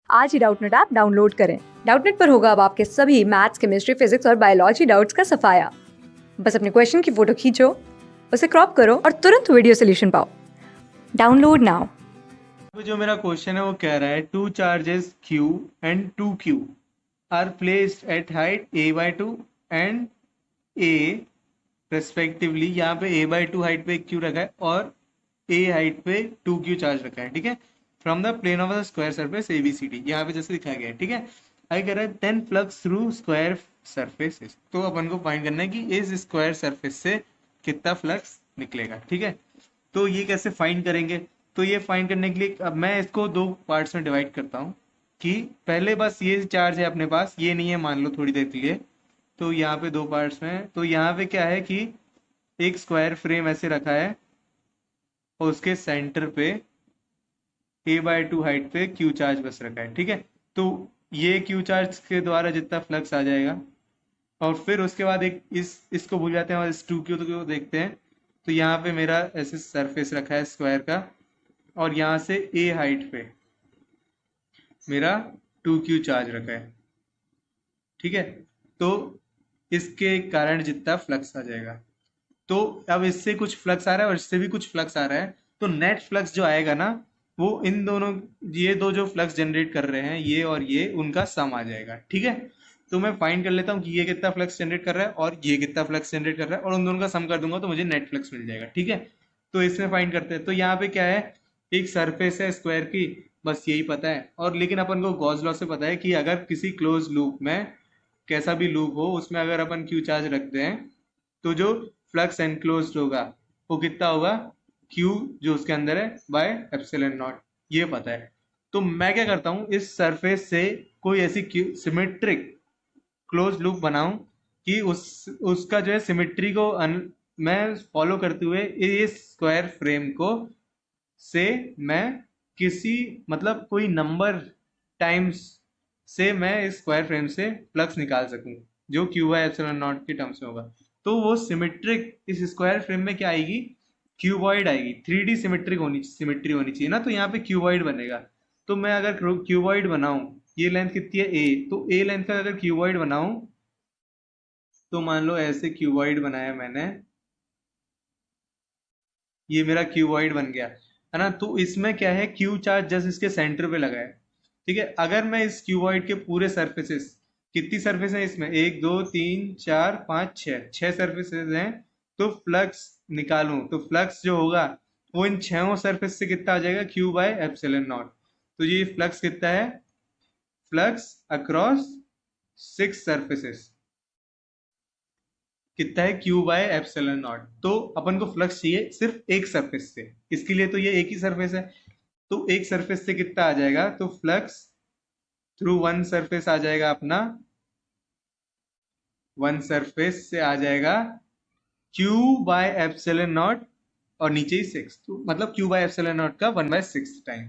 आज ही Doubtnut app download करें। Doubtnut पर होगा अब आपके सभी मैथ्स, केमिस्ट्री, फिजिक्स और बायोलॉजी डाउट्स का सफाया। बस अपने क्वेश्चन की फोटो खींचो, उसे क्रॉप करो और तुरंत वीडियो सोल्यूशन पाओ। Download now. जो मेरा क्वेश्चन है वो कह रहा है two charges Q and 2Q are placed at height a/2 and a respectively. यहाँ पे a/2 हाइट पे Q रखा है और a हाइट पे 2Q चार्ज रखा है, ठीक है। From the plane of the square surface ABCD, यहाँ पे जैसे दिखाया गया है, ठीक है। आगे कह रहा है 10 फ्लक्स थ्रू स्क्वायर सरफेसेस। तो अपन को फाइंड करना है कि इस स्क्वायर सरफेस से कितना फ्लक्स निकलेगा, ठीक है। तो ये कैसे फाइंड करेंगे? तो ये फाइंड करने के लिए अब मैं इसको दो पार्ट्स में डिवाइड करता हूँ कि पहले बस ये चार्ज है अपने पास, ये नहीं है मान लो थोड़ी देर के लिए। तो यहाँ पे दो पार्ट्स में, तो यहाँ पे क्या है कि एक स्क्वायर फ्रेम ऐसे रखा है और उसके सेंटर पे a/2 हाइट पे Q चार्ज बस रखा है, ठीक है। तो ये Q चार्ज के द्वारा जितना फ्लक्स आ जाएगा, और फिर उसके बाद एक इसको भूल जाते हैं और इस 2Q को देखते हैं। तो यहाँ पे मेरा ऐसे सरफेस रखा है स्क्वायर का, और यहाँ से a हाइट पे मेरा 2Q चार्ज रखा है, ठीक है। तो इसके कारण जितना फ्लक्स आ जाएगा, तो अब इससे कुछ फ्लक्स आ रहा है और इससे भी कुछ फ्लक्स आ रहा है, तो नेट फ्लक्स जो आएगा ना, वो इन दोनों, ये दो जो फ्लक्स जनरेट कर रहे हैं ये और ये, उनका सम आ जाएगा, ठीक है। तो मैं फाइंड कर लेता हूँ कि ये कितना फ्लक्स जनरेट कर रहा है और ये कितना फ्लक्स जनरेट कर रहा है, और उन दोनों का सम कर दूंगा तो मुझे नेट फ्लक्स मिल जाएगा, ठीक है। तो इसमें फाइंड करते हैं। तो यहाँ पे क्या है, एक सरफेस है स्क्वायर की, बस यही पता है। और लेकिन अपन को गॉस लॉ से पता है कि अगर किसी क्लोज लूप में, कैसा भी लूप हो, उसमें अगर अपन क्यू चार्ज रखते हैं तो जो फ्लक्स एनक्लोज्ड होगा वो कितना होगा, क्यू जो उसके अंदर है बाय एप्सिलॉन नॉट, ये पता है। तो मैं क्या करता हूँ, इस सरफेस से कोई ऐसी सिमेट्रिक क्लोज लूप बनाऊं कि उसका जो है सिमेट्री को मैं फॉलो करते हुए इस स्क्वायर फ्रेम को से मैं किसी, मतलब कोई नंबर टाइम्स से मैं इस स्क्वायर फ्रेम से फ्लक्स निकाल सकूं जो क्यू बाय एप्सिलॉन नॉट के टर्म्स में होगा। तो वो सिमेट्रिक इस स्क्वायर फ्रेम में क्या आएगी, क्यूबॉइड आएगी। 3D सिमेट्री होनी चाहिए ना, तो यहाँ पे क्यूबॉइड बनेगा। तो मैं अगर क्यूबॉइड बनाऊं, ये लेंथ कितनी है a, तो a लेंथ का अगर क्यूबॉइड बनाऊं, तो मान लो ऐसे क्यूबॉइड बनाया मैंने, ये मेरा क्यूबॉइड बन गया है ना। तो इसमें क्या है, क्यू चार्ज जस्ट इसके सेंटर पे लगा है, ठीक है। अगर मैं इस क्यूबॉइड के पूरे सरफेसेस, कितनी सरफेस है इसमें, 1 2 3 4 5 6, 6 सरफेसेस हैं, तो फ्लक्स निकालूं तो फ्लक्स जो होगा वो इन छहों सरफेस से कितना आ जाएगा, क्यू बाय एप्सिलॉन नॉट। तो ये फ्लक्स कितना है, फ्लक्स अक्रॉस 6 सरफेसेस कितना है, क्यू बाय एप्सिलॉन नॉट। तो अपन को फ्लक्स चाहिए सिर्फ एक सरफेस से, इसके लिए तो ये एक ही सरफेस है। तो एक सरफेस से कितना आ जाएगा, तो फ्लक्स थ्रू वन सरफेस आ जाएगा अपना, वन सरफेस से आ जाएगा क्यू बाय एप्सिलॉन नॉट, और नीचे ही 6, तो मतलब क्यू बाय एप्सिलॉन नॉट का 1/6 टाइम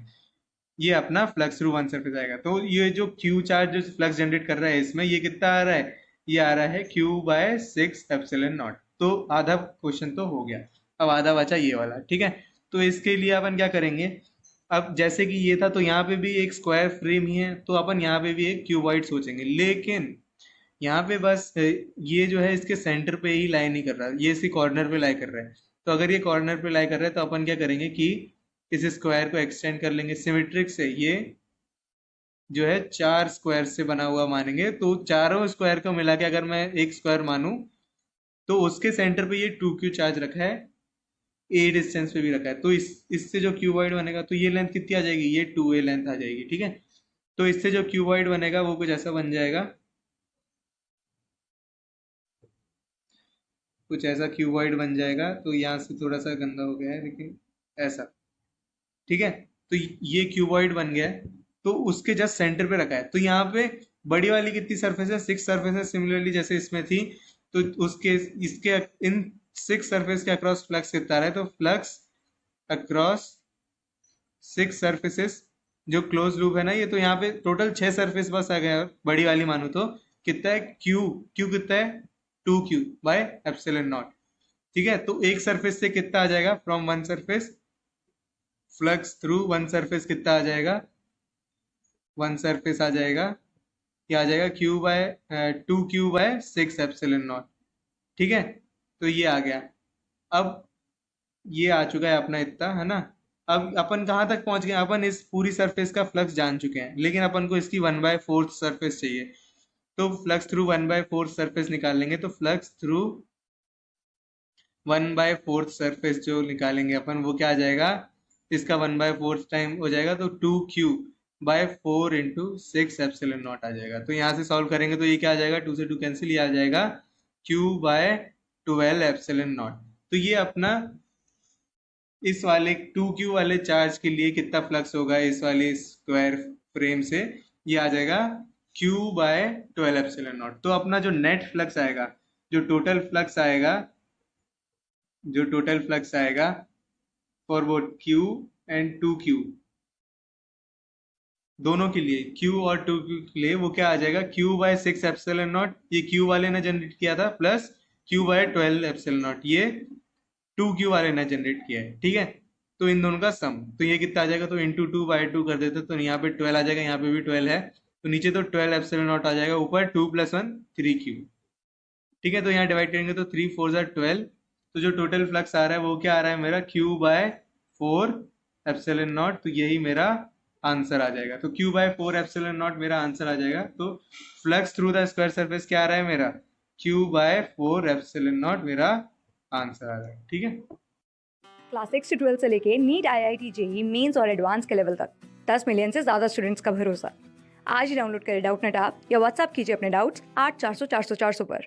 ये अपना फ्लक्स थ्रू वन सरफेस आएगा। तो ये जो क्यू चार्ज जो फ्लक्स जनरेट कर रहा है इसमें, ये कितना आ रहा है, ये आ रहा है Q/6 एप्सिलॉन नॉट। तो आधा क्वेश्चन तो हो गया, अब आधा बचा ये वाला, ठीक है। तो इसके लिए अपन क्या करेंगे, अब जैसे कि ये था तो यहाँ पे भी एक स्क्वायर फ्रेम ही है, तो अपन यहाँ पे भी एक क्यूबॉइड सोचेंगे, लेकिन यहाँ पे बस ये जो है इसके सेंटर पे ही लाई नहीं कर रहा, ये इसी कॉर्नर पे लाई कर रहा है। तो अगर ये कॉर्नर पे लाई कर रहा है तो अपन क्या करेंगे कि इस स्क्वायर को एक्सटेंड कर लेंगे सिमेट्रिक से, ये जो है 4 स्क्वायर से बना हुआ मानेंगे। तो चारों स्क्वायर को मिला के अगर मैं एक स्क्वायर मानूं, तो उसके सेंटर पे ये 2Q चार्ज रखा है, ए डिस्टेंस पे भी रखा है। तो इससे जो क्यूबॉइड बनेगा, तो ये लेंथ कितनी आ जाएगी, ये 2a लेंथ आ जाएगी, ठीक है। तो इससे जो क्यूबॉइड बनेगा वो कुछ ऐसा बन जाएगा, कुछ ऐसा क्यूबॉइड बन जाएगा। तो यहाँ से थोड़ा सा गंदा हो गया है लेकिन ऐसा, ठीक है। तो ये क्यूबॉइड बन गया है, तो उसके जस्ट सेंटर पे रखा है। तो यहाँ पे बड़ी वाली कितनी सरफेस है, 6 सरफेस है, सिमिलरली जैसे इसमें थी। तो उसके इसके इन 6 सरफेस के अक्रॉस फ्लक्स कितना आ रहा है, तो फ्लक्स अक्रॉस 6 सरफेसेस जो क्लोज लूप है ना, ये तो यहाँ पे टोटल 6 सरफेस बस आ गया, बड़ी वाली मानो तो कितना है, क्यू क्यू कितना है, 2Q बाय एप्सिलॉन नॉट, ठीक है। तो एक सरफेस से कितना आ जाएगा, from one surface flux through one surface कितना आ जाएगा, वन सरफेस आ जाएगा, ये आ जाएगा Q by 2Q by 6 epsilon naught. ठीक है, तो ये आ गया। अब ये आ चुका है अपना इतना, है ना। अब अपन कहाँ तक पहुंच गए, अपन इस पूरी सरफेस का फ्लक्स जान चुके हैं, लेकिन अपन को इसकी 1/4 सरफेस चाहिए। तो फ्लक्स थ्रू 1/4 सरफेस निकालेंगे, तो फ्लक्स थ्रू 1/4 सरफेस जो निकालेंगे अपन, वो क्या आ जाएगा, इसका 1/4 टाइम हो जाएगा, तो 2Q/4 इंटू 6 एप्सिलॉन नॉट आ जाएगा। तो यहाँ से सॉल्व करेंगे तो ये क्या आ जाएगा, 2 से 2 कैंसिल, ये आ जाएगा Q/12 एप्सिलॉन नॉट। तो ये अपना इस वाले 2Q वाले चार्ज के लिए कितना फ्लक्स होगा इस वाले स्क्वायर फ्रेम से, ये आ जाएगा Q/12 एप्सिलॉन नॉट। तो अपना जो नेट फ्लक्स आएगा, जो टोटल फ्लक्स आएगा, for both Q and 2Q, दोनों के लिए, Q और 2Q के लिए, वो क्या आ जाएगा, Q/6 एप्सिलॉन नॉट, ये Q वाले ने जनरेट किया था, प्लस Q/12 एप्सिलॉन नॉट, ये 2Q वाले ने जनरेट किया है। ठीक है, तो इन दोनों का सम, तो ये कितना आ जाएगा, तो इंटू 2/2 कर देते, तो यहाँ पे 12 आ जाएगा, यहाँ पे भी 12 है, तो नीचे तो 12 एप्सिलॉन नॉट आ जाएगा, ऊपर 2 + 1 3Q। ठीक है, तो यहाँ डिवाइड करेंगे तो 3 4 12, तो जो टोटल फ्लक्स आ रहा है वो क्या आ रहा है मेरा, Q/4 एप्सिलॉन नॉट। तो यही मेरा आंसर आ जाएगा, तो Q/4 एप्सिलॉन नॉट मेरा आंसर आ जाएगा। तो flux through the square surface क्या आ रहा है मेरा, Q/4 एप्सिलॉन नॉट मेरा आंसर आ जाएगा। ठीक है, क्लास 6 से 12 से लेके नीट, IIT, JEE मेंस और एडवांस के लेवल तक 10 मिलियन से ज़्यादा स्टूडेंट्स का भरोसा। आज ही डाउनलोड करें डाउटनेट ऐप या व्हाट्सएप कीजिए अपने डाउट्स 8400 400 400 पर।